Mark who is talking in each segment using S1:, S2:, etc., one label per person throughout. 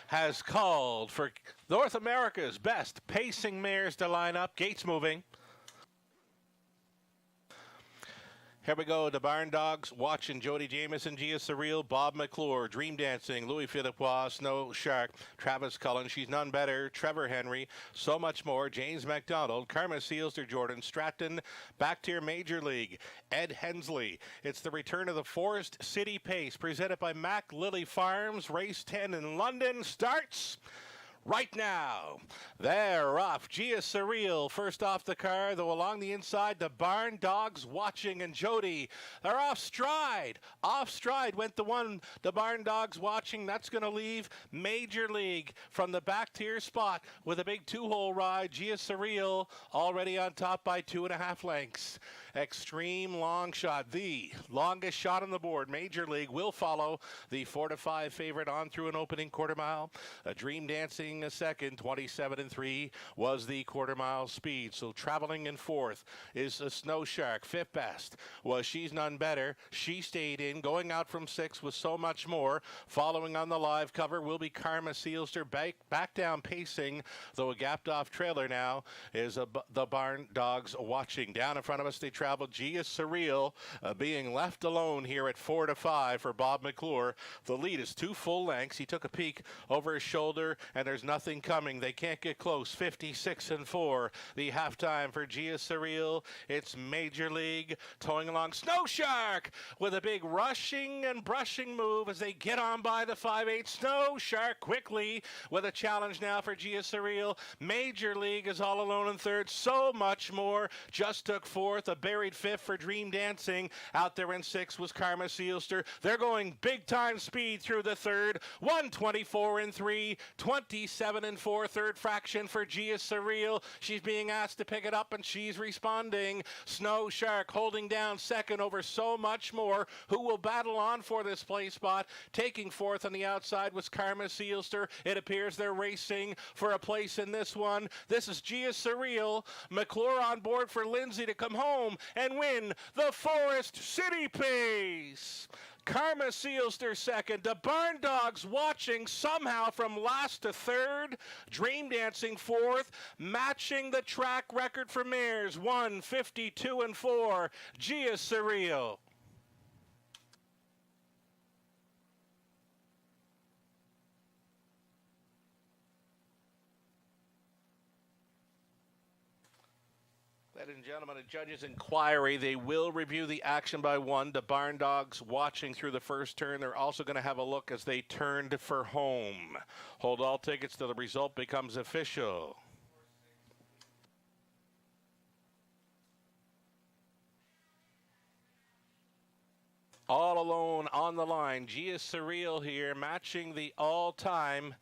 S1: has called for North America's best pacing mares to line up. Gates moving. Here we go. The Barn Dogs watching Jody Jamieson, Gia Surreal, Bob McClure, Dream Dancing, Louis Philippois, Snow Shark, Travis Cullen, She's None Better, Trevor Henry, so much more. James McDonald, Karma Sealster, Jordan Stratton, back to your Major League, Ed Hensley. It's the return of the Forest City Pace presented by Mac Lily Farms. Race 10 in London starts right now. They're off. Gia Surreal first off the car, though along the inside, the Barn Dogs watching, and Jody, they're off stride. Off stride went the Barn Dogs watching. That's going to leave Major League from the back tier spot with a big two-hole ride. Gia Surreal already on top by 2.5 lengths. Extreme long shot, the longest shot on the board. Major League will follow the 4-5 favorite on through an opening quarter mile. A Dream Dancing a second, 27-3 was the quarter mile speed. So traveling in fourth is a Snow Shark. Fifth best was She's None Better. She stayed in, going out from six with so much more. Following on the live cover will be Karma Sealster, back down pacing, though a gapped off trailer now is the Barn Dogs watching. Down in front of us they travel Gia Surreal being left alone here at 4-5 for Bob McClure. The lead is 2 full lengths. He took a peek over his shoulder and there's nothing coming. They can't get close. 56-4 the halftime for Gia Surreal. It's Major League towing along Snow Shark with a big rushing and brushing move as they get on by the 5-8. Snow Shark quickly with a challenge now for Gia Surreal. Major League is all alone in third. So much more just took fourth. A buried fifth for Dream Dancing. Out there in sixth was Karma Sealster. They're going big time speed through the third. 124-3, 27-4 third fraction for Gia Surreal. She's being asked to pick it up and she's responding. Snow Shark holding down second over so much more, who will battle on for this play spot. Taking fourth on the outside was Karma Sealster. It appears they're racing for a place in this one. This is Gia Surreal. McClure on board for Lindsay to come home and win the Forest City Pace. Karma Sealster second. The Barn Dogs watching somehow from last to third. Dream Dancing fourth. Matching the track record for mares. 152-4. Gia Surreal. Ladies and gentlemen, a judge's inquiry. They will review the action by one. The Barn Dogs watching through the first turn. They're also going to have a look as they turned for home. Hold all tickets till the result becomes official. All alone on the line. Gia Surreal here, matching the all-time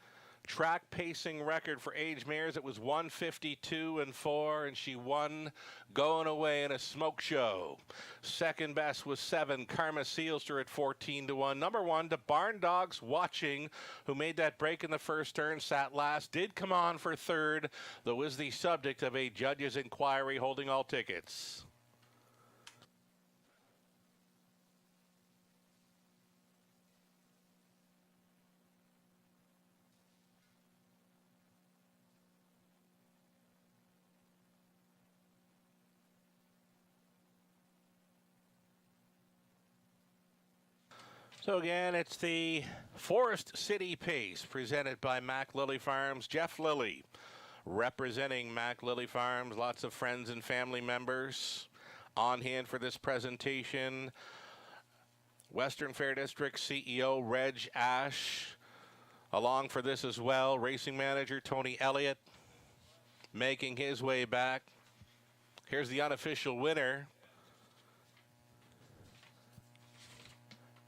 S1: track pacing record for age mares. It was 152-4, and she won going away in a smoke show. Second best was 7, Karma Sealster at 14-1. Number 1, the Barn Dogs watching, who made that break in the first turn, sat last, did come on for third, though is the subject of a judge's inquiry. Holding all tickets. So again, it's the Forest City Pace presented by Mac Lily Farms. Jeff Lilly representing Mac Lily Farms. Lots of friends and family members on hand for this presentation. Western Fair District CEO Reg Ash along for this as well. Racing manager Tony Elliott making his way back. Here's the unofficial winner.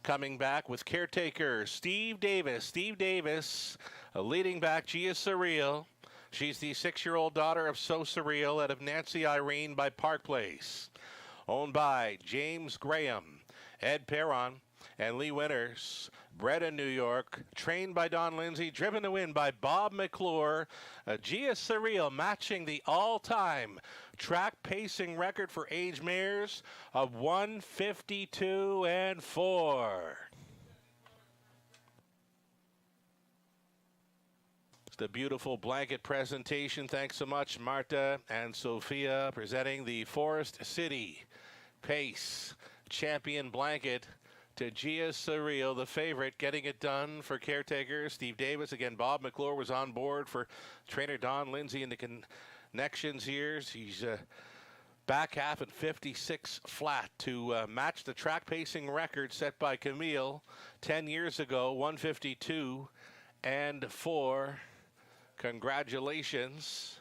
S1: Coming back with caretaker Steve Davis. Steve Davis leading back Gia Surreal. She's the 6-year-old daughter of So Surreal out of Nancy Irene by Park Place. Owned by James Graham, Ed Perron, and Lee Winters. Bred in New York, trained by Don Lindsay, driven to win by Bob McClure. Gia Surreal matching the all-time track pacing record for age mares of 152-4. The beautiful blanket presentation. Thanks so much, Marta and Sophia, presenting the Forest City Pace Champion Blanket to Gia Surreal, the favorite, getting it done for caretaker Steve Davis. Again, Bob McClure was on board for trainer Don Lindsay in the connections here. He's back half at 56 flat to match the track pacing record set by Camille 10 years ago, 152 and 4. Congratulations.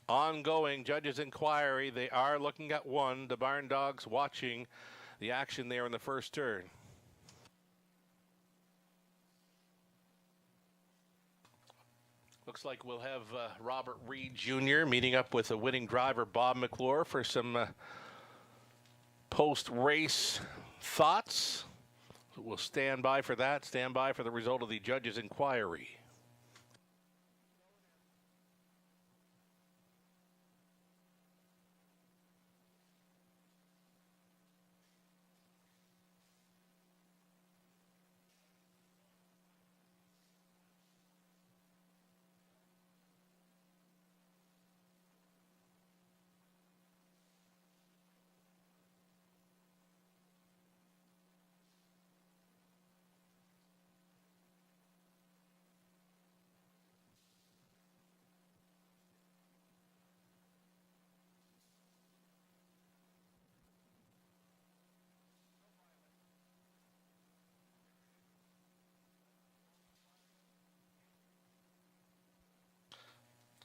S1: Ongoing judges' inquiry. They are looking at one. The Barn Dogs watching the action there in the first turn. Looks like we'll have Robert Reed Jr. meeting up with the winning driver Bob McClure for some post-race thoughts. We'll stand by for that. Stand by for the result of the judges' inquiry.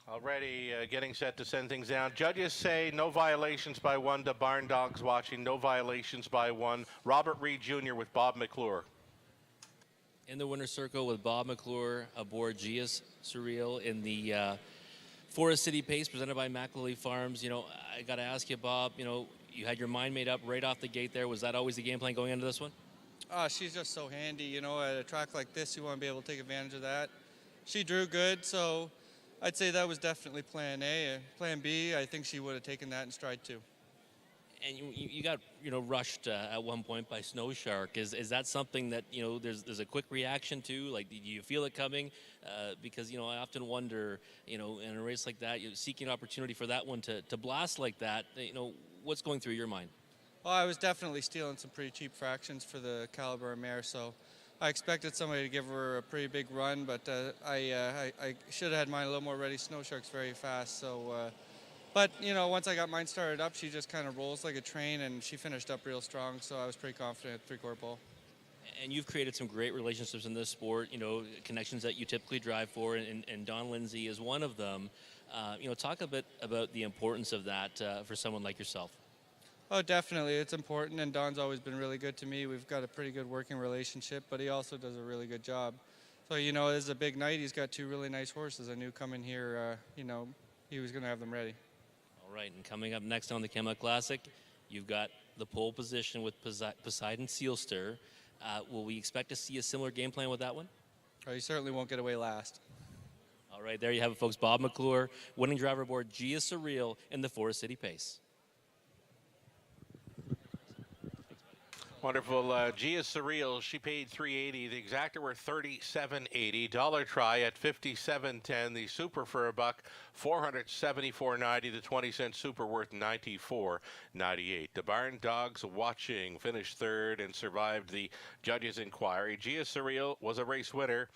S1: Already getting set to send things down. Judges say no violations by one. The Barn Dogs watching. No violations by one. Robert Reed Jr. with Bob McClure.
S2: In the winner's circle with Bob McClure aboard Gia Surreal in the Forest City Pace presented by McLely Farms. You know, I got to ask you, Bob, you know, you had your mind made up right off the gate there. Was that always the game plan going into this one?
S3: She's just so handy. You know, at a track like this, you want to be able to take advantage of that. She drew good, so I'd say that was definitely plan A. Plan B, I think she would have taken that in stride too.
S2: And you got, you know, rushed at one point by Snow Shark. Is that something that, you know, there's a quick reaction to? Like, do you feel it coming? Because, you know, I often wonder, you know, in a race like that, you're seeking opportunity for that one to blast like that. You know, what's going through your mind?
S3: Well, I was definitely stealing some pretty cheap fractions for the caliber mare, so I expected somebody to give her a pretty big run, but I should have had mine a little more ready. Snow Shark's very fast, so. But, you know, once I got mine started up, she just kind of rolls like a train, and she finished up real strong, so I was pretty confident at three-quarter pole.
S2: And you've created some great relationships in this sport, you know, connections that you typically drive for, and Don Lindsay is one of them. You know, talk a bit about the importance of that for someone like yourself.
S3: Oh, definitely. It's important, and Don's always been really good to me. We've got a pretty good working relationship, but he also does a really good job. So, you know, this is a big night. He's got two really nice horses. I knew coming here, you know, he was going to have them ready.
S2: All right, and coming up next on the Chema Classic, you've got the pole position with Poseidon Sealster. Will we expect to see a similar game plan with that one?
S3: Oh, you certainly won't get away last.
S2: All right, there you have it, folks. Bob McClure, winning driver aboard Gia Surreal in the Forest City Pace.
S1: Wonderful. Gia Surreal, she paid $380. The exacta were $37.80. Dollar Try at $57.10. The Super for a buck, $474.90. The 20-cent Super worth $94.98. The Barn Dogs watching finished third and survived the judges' inquiry. Gia Surreal was a race winner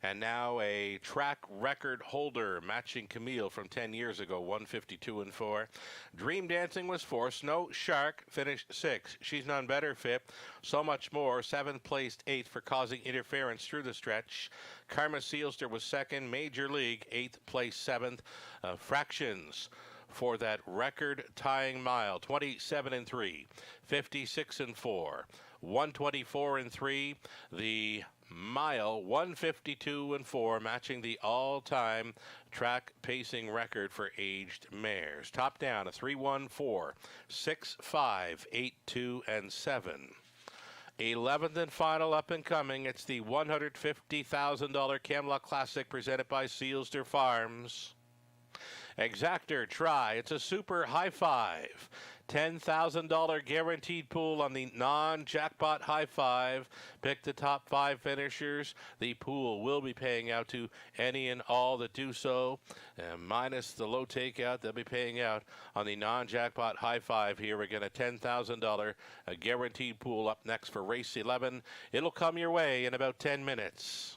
S1: and now a track record holder, matching Camille from 10 years ago, 152 and 4. Dream Dancing was 4. Snow Shark finished 6. She's None Better fifth. So Much More, 7th placed 8th for causing interference through the stretch. Karma Sealster was 2nd. Major League, 8th place, 7th. Fractions for that record tying mile, 27 and 3, 56 and 4, 124 and 3. The mile, 152 and 4, matching the all-time track pacing record for aged mares. Top down, a 3-1-4, 6-5, 8-2 and 7. 11th and final up and coming. It's the $150,000 Camelot Classic presented by Sealster Farms. Exactor Try. It's a super high five. $10,000 guaranteed pool on the non-jackpot high five. Pick the top 5 finishers. The pool will be paying out to any and all that do so. And minus the low takeout, they'll be paying out on the non-jackpot high five here. We're going to $10,000 a guaranteed pool up next for race 11. It'll come your way in about 10 minutes.